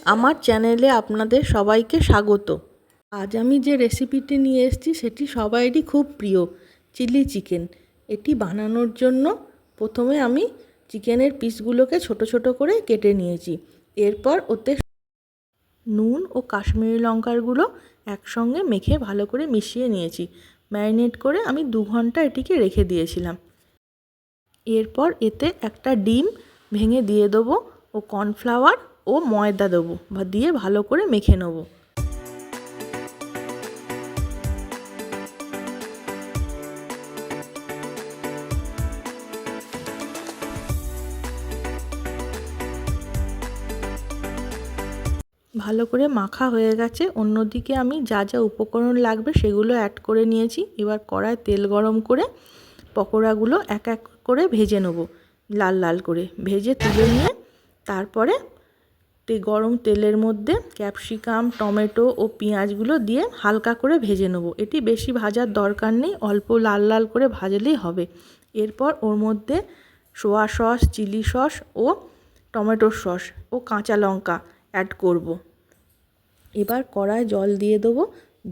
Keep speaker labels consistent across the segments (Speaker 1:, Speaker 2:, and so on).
Speaker 1: আমার চ্যানেলে আপনাদের সবাইকে স্বাগত। আজ আমি যে রেসিপিটি নিয়ে এসেছি সেটি সবাইরই খুব প্রিয়, চিলি চিকেন। এটি বানানোর জন্য প্রথমে আমি চিকেনের পিসগুলোকে ছোট ছোট করে কেটে নিয়েছি। এরপর ওতে নুন ও কাশ্মীরি লঙ্কার গুঁড়ো একসঙ্গে মেখে ভালো করে মিশিয়ে নিয়েছি। ম্যারিনেট করে আমি 2 ঘন্টা এটিকে রেখে দিয়েছিলাম। এরপর এতে একটা ডিম ভেঙে দিয়ে দেবো ও কর্নফ্লাওয়ার ও ময়দা দেবো দিয়ে ভালো করে মেখে নেব। ভালো করে মাখা হয়ে গেছে। অন্যদিকে আমি যা যা উপকরণ লাগবে সেগুলো অ্যাড করে নিয়েছি। এবার কড়ায় তেল গরম করে পকোড়াগুলো এক এক করে ভেজে নেব, লাল লাল করে ভেজে তুলে নিয়ে তারপরে গরম তেলের মধ্যে ক্যাপসিকাম, টমেটো ও পেঁয়াজগুলো দিয়ে হালকা করে ভেজে নেব। এটি বেশি ভাজার দরকার নেই, অল্প লাল লাল করে ভাজলেই হবে। এরপর ওর মধ্যে সোয়া সস, চিলি সস ও টমেটো সস ও কাঁচা লঙ্কা অ্যাড করব। এবার কড়ায় জল দিয়ে দেবো,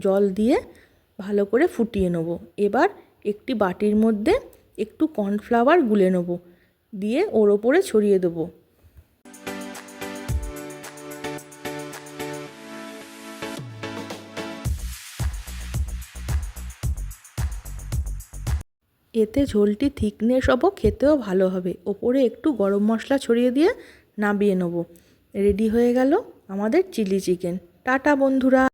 Speaker 1: জল দিয়ে ভালো করে ফুটিয়ে নেব। এবার একটি বাটির মধ্যে একটু কর্নফ্লাওয়ার গুলে নেব, দিয়ে ওর ওপরে ছড়িয়ে দেবো। এতে ঝোলটি থিকনেস হবো, খেতেও ভালো হবে। ওপরে একটু গরম মশলা ছড়িয়ে দিয়ে নামিয়ে নেব। রেডি হয়ে গেল আমাদের চিলি চিকেন। টাটা বন্ধুরা।